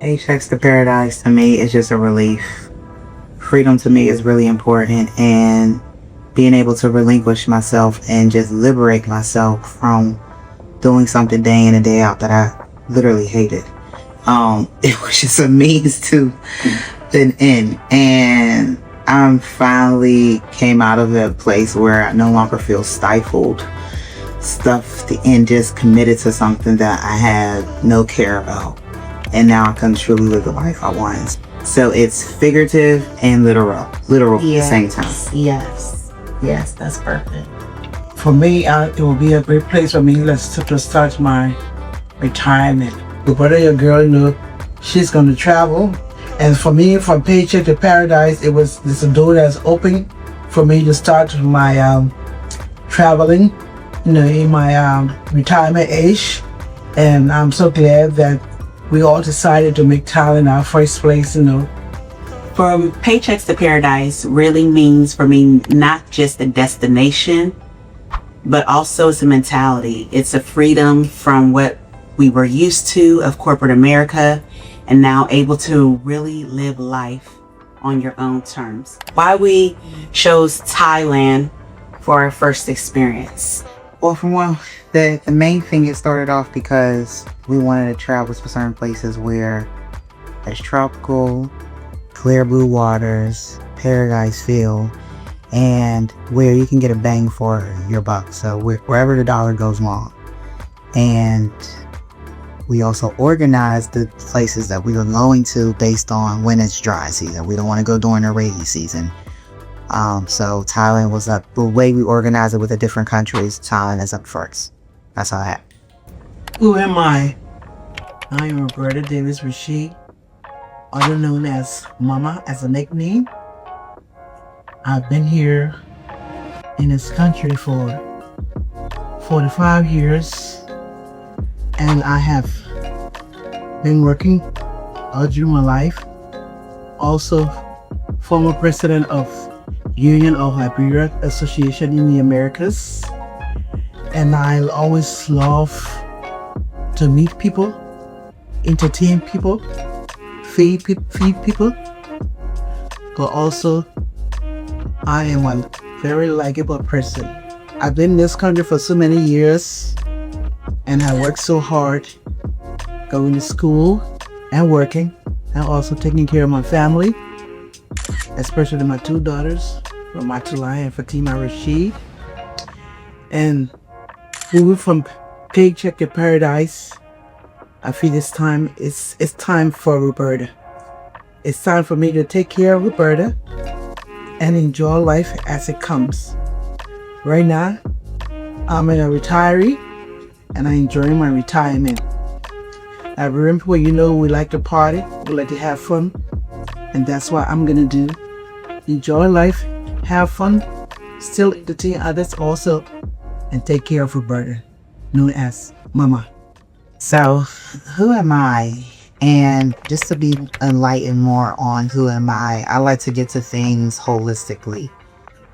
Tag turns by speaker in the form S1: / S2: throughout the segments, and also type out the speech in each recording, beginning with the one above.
S1: Paychecks to paradise to me is just a relief. Freedom to me is really important, and being able to relinquish myself and just liberate myself from doing something day in and day out that I literally hated. It was just a means to an end, and I finally came out of a place where I no longer feel stifled, stuffed, and just committed to something that I had no care about. And now I can truly live the life I want. So it's figurative and literal
S2: Yes.
S1: at the same time.
S2: Yes, that's perfect.
S3: For me, it will be a great place for me to start my retirement. Your brother, your girl, she's going to travel. And for me, from paycheck to paradise, it's a door that's open for me to start my traveling, in my retirement age. And I'm so glad that we all decided to make Thailand our first place,
S2: From Paychecks to Paradise really means for me not just a destination, but also it's a mentality. It's a freedom from what we were used to of corporate America, and now able to really live life on your own terms. Why we chose Thailand for our first experience?
S1: Well, the main thing, it started off because we wanted to travel to certain places where there's tropical, clear blue waters, paradise feel, and where you can get a bang for your buck. So wherever the dollar goes long. And we also organized the places that we were going to based on when it's dry season. We don't want to go during the rainy season. So Thailand was up. The way we organize it with the different countries, Thailand is up first. That's how it happened.
S3: Who am I? I am Roberta Davis Rashid, other known as Mama as a nickname. I've been here in this country for 45 years, and I have been working all through my life. Also, former president of Union of Liberia Association in the Americas. And I always love to meet people, entertain people, feed people. But also, I am a very likable person. I've been in this country for so many years, and I worked so hard going to school and working, and also taking care of my family, especially my two daughters, Ramatullah and Fatima Rashid. And moving from paycheck to paradise, I feel it's time for Roberta. It's time for me to take care of Roberta and enjoy life as it comes. Right now, I'm a retiree and I'm enjoying my retirement. I remember, we like to party, we like to have fun, and that's what I'm gonna do. Enjoy life, have fun, still entertain others also, and take care of Roberta, known as Mama.
S1: So, who am I? And just to be enlightened more on who am I like to get to things holistically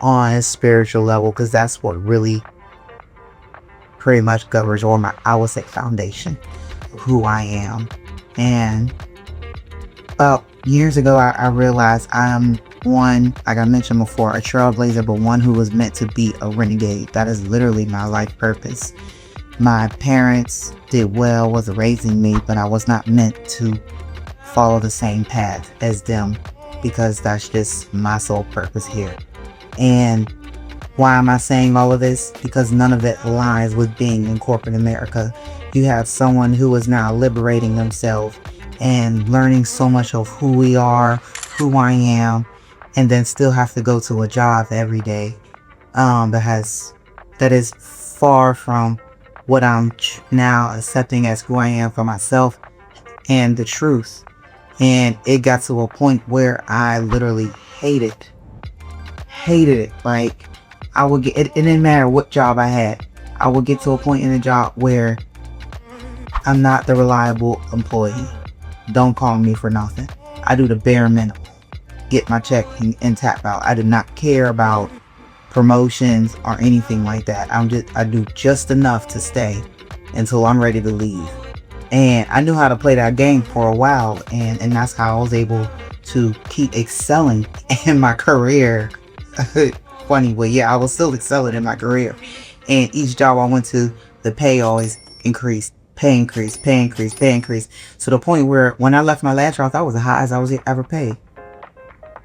S1: on a spiritual level, because that's what really pretty much governs, or I would say, foundation of who I am. And about years ago, I realized I'm one, like I mentioned before, a trailblazer, but one who was meant to be a renegade. That is literally my life purpose. My parents did well with raising me, but I was not meant to follow the same path as them, because that's just my sole purpose here. And why am I saying all of this? Because none of it aligns with being in corporate America. You have someone who is now liberating themselves and learning so much of who we are, who I am, and then still have to go to a job every day that is far from what I'm now accepting as who I am for myself and the truth. And it got to a point where I literally hated it. Like, I would get it didn't matter what job I had. I would get to a point in the job where I'm not the reliable employee. Don't call me for nothing. I do the bare minimum. Get my check and tap out. I do not care about promotions or anything like that. I do just enough to stay until I'm ready to leave. And I knew how to play that game for a while, and that's how I was able to keep excelling in my career. Funny, but yeah, I was still excelling in my career. And each job I went to, the pay always increased. Pay increase, pay increase, pay increase. To the point where when I left my last job, that was the highest I was ever paid.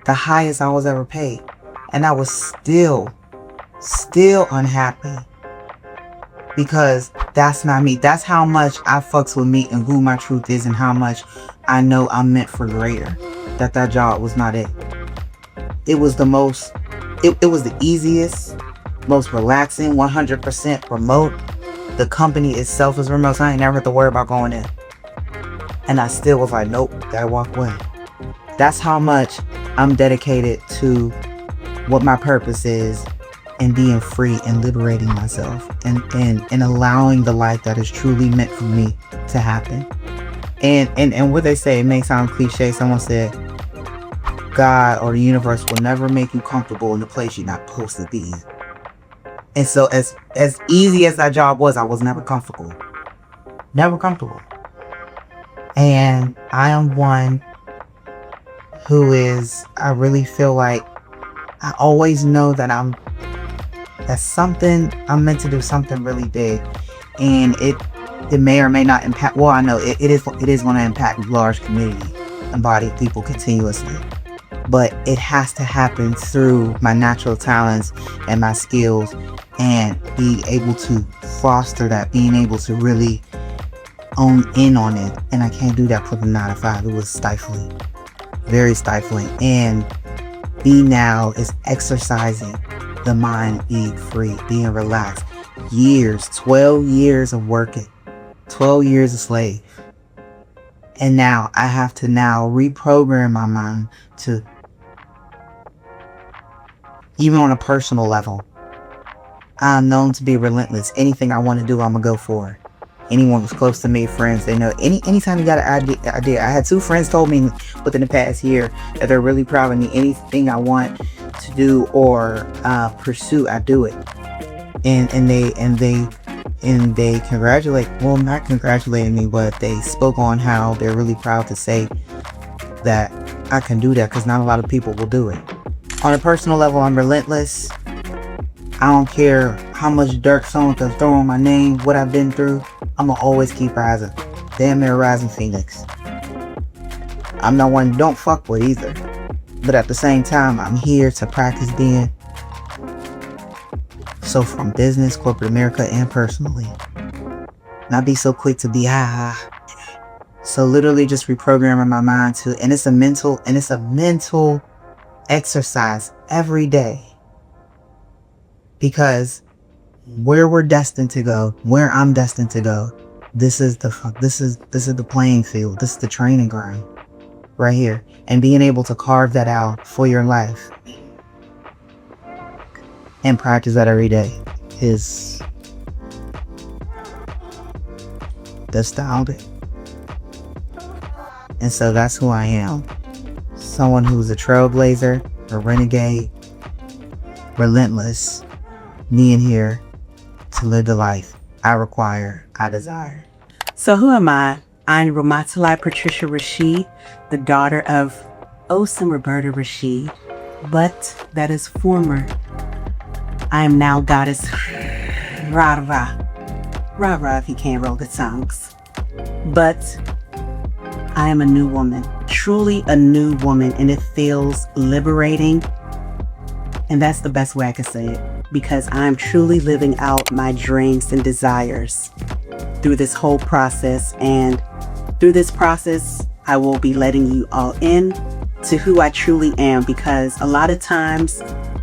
S1: The highest I was ever paid. And I was still unhappy. Because that's not me. That's how much I fucks with me and who my truth is, and how much I know I'm meant for greater. That job was not it. It was the most, it was the easiest, most relaxing, 100% remote. The company itself is remote, so I ain't never have to worry about going in. And I still was like, nope, gotta walk away. That's how much I'm dedicated to what my purpose is, and being free and liberating myself, and allowing the life that is truly meant for me to happen. And what they say, it may sound cliche. Someone said, God or the universe will never make you comfortable in the place you're not supposed to be. And so as easy as that job was, I was never comfortable. Never comfortable. And I am one who is, I really feel like I always know that I'm meant to do something really big. And it may or may not impact, well, I know it is going to impact large community and body of people continuously. But it has to happen through my natural talents and my skills, and be able to foster that, being able to really own in on it. And I can't do that for the 9 to 5. It was stifling, very stifling. And be now is exercising the mind, being free, being relaxed. 12 years of working, 12 years a slave. And now I have to now reprogram my mind to, even on a personal level, I'm known to be relentless. Anything I want to do, I'm gonna go for it. Anyone who's close to me, friends, they know. Anytime you got an idea. I had 2 friends told me within the past year that they're really proud of me. Anything I want to do or pursue, I do it. And they congratulate. Well, not congratulating me, but they spoke on how they're really proud to say that I can do that, because not a lot of people will do it. On a personal level, I'm relentless. I don't care how much dirt someone can throw on my name, what I've been through. I'm gonna always keep rising. Damn near rising phoenix. I'm not one don't fuck with either. But at the same time, I'm here to practice being. So from business, corporate America, and personally. Not be so quick to be So literally just reprogramming my mind to, and it's a mental exercise every day. Because where we're destined to go, where I'm destined to go, this is the playing field. This is the training ground right here. And being able to carve that out for your life and practice that every day is astounding. And so that's who I am. Someone who's a trailblazer, a renegade, relentless, me in here to live the life I require, I desire.
S2: So who am I? I'm Ramatulai Patricia Rashid, the daughter of Osam Roberta Rashid, but that is former. I am now goddess Ra-Ra. Ra-Ra if you can't roll the tongues. But I am a new woman, truly a new woman, and it feels liberating. And that's the best way I could say it, because I'm truly living out my dreams and desires through this whole process. And through this process, I will be letting you all in to who I truly am, because a lot of times,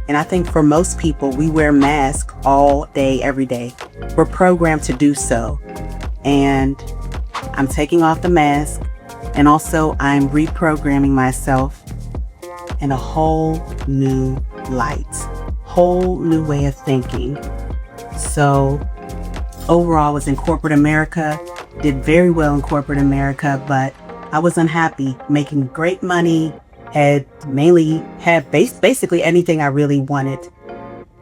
S2: and I think for most people, we wear masks all day, every day. We're programmed to do so. And I'm taking off the mask, and also I'm reprogramming myself in a whole new light, whole new way of thinking. So overall, I was in corporate America, did very well in corporate America, but I was unhappy, making great money, had basically anything I really wanted.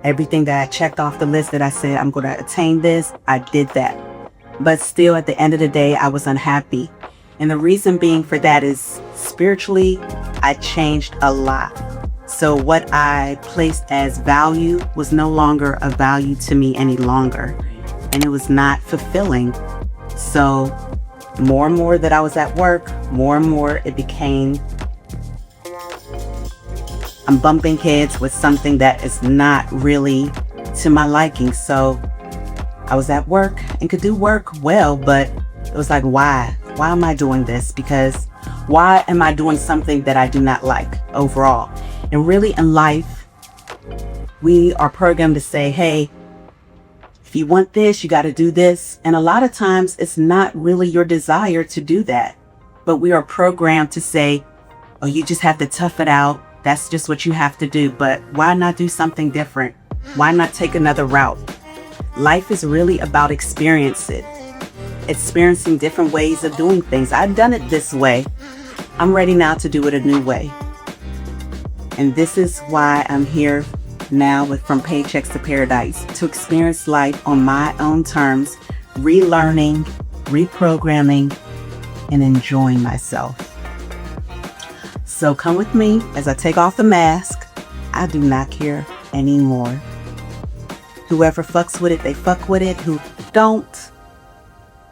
S2: Everything that I checked off the list that I said, I'm going to attain this, I did that. But still, at the end of the day, I was unhappy. And the reason being for that is spiritually, I changed a lot. So what I placed as value was no longer a value to me any longer. And it was not fulfilling. So more and more that I was at work, more and more it became, I'm bumping heads with something that is not really to my liking. So I was at work and could do work well, but it was like, why? Why am I doing this? Because why am I doing something that I do not like overall? And really in life, we are programmed to say, hey, if you want this, you got to do this. And a lot of times it's not really your desire to do that. But we are programmed to say, oh, you just have to tough it out. That's just what you have to do. But why not do something different? Why not take another route? Life is really about experiencing different ways of doing things. I've done it this way. I'm ready now to do it a new way. And this is why I'm here now with From Paychecks to Paradise, to experience life on my own terms, relearning, reprogramming, and enjoying myself. So come with me as I take off the mask. I do not care anymore. Whoever fucks with it, they fuck with it. Who don't,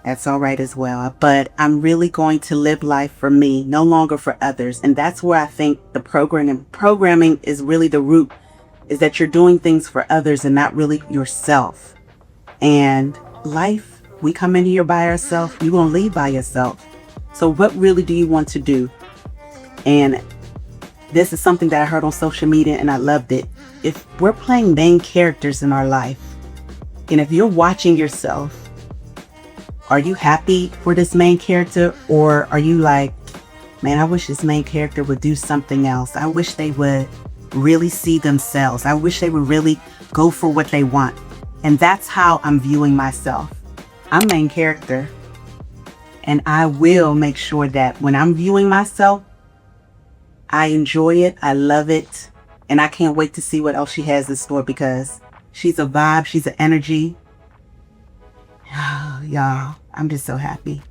S2: that's all right as well. But I'm really going to live life for me, no longer for others. And that's where I think the programming is really the root, is that you're doing things for others and not really yourself. And life, we come in here by ourselves, you're going to leave by yourself. So what really do you want to do? And this is something that I heard on social media and I loved it. If we're playing main characters in our life, and if you're watching yourself, are you happy for this main character? Or are you like, man, I wish this main character would do something else. I wish they would really see themselves. I wish they would really go for what they want. And that's how I'm viewing myself. I'm main character. And I will make sure that when I'm viewing myself, I enjoy it. I love it. And I can't wait to see what else she has in store, because she's a vibe. She's an energy. Y'all, I'm just so happy.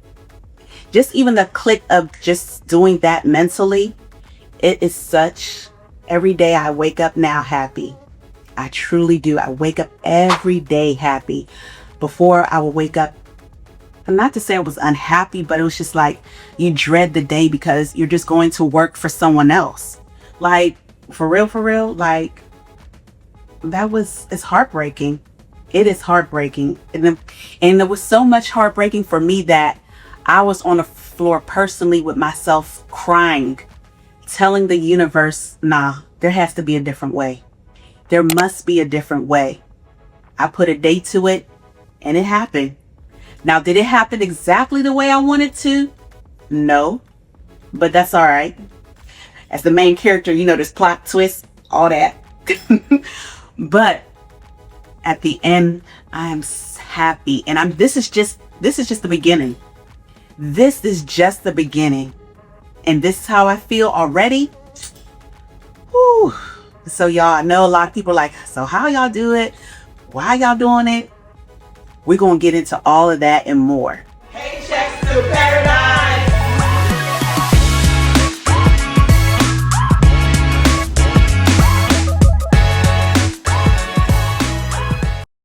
S2: Just even the click of just doing that mentally, it is such, every day I wake up now happy. I truly do. I wake up every day happy. Before I would wake up, not to say I was unhappy, but it was just like you dread the day because you're just going to work for someone else. Like, for real, like it's heartbreaking. It is heartbreaking. And it was so much heartbreaking for me that I was on the floor personally with myself crying, telling the universe, nah, there has to be a different way. There must be a different way. I put a date to it and it happened. Now, did it happen exactly the way I wanted to? No, but that's all right. As the main character, there's plot twists, all that. But at the end, I am happy. And this is just the beginning. This is just the beginning. And this is how I feel already. Whew. So y'all, I know a lot of people are like, so how y'all do it? Why y'all doing it? We're going to get into all of that and more.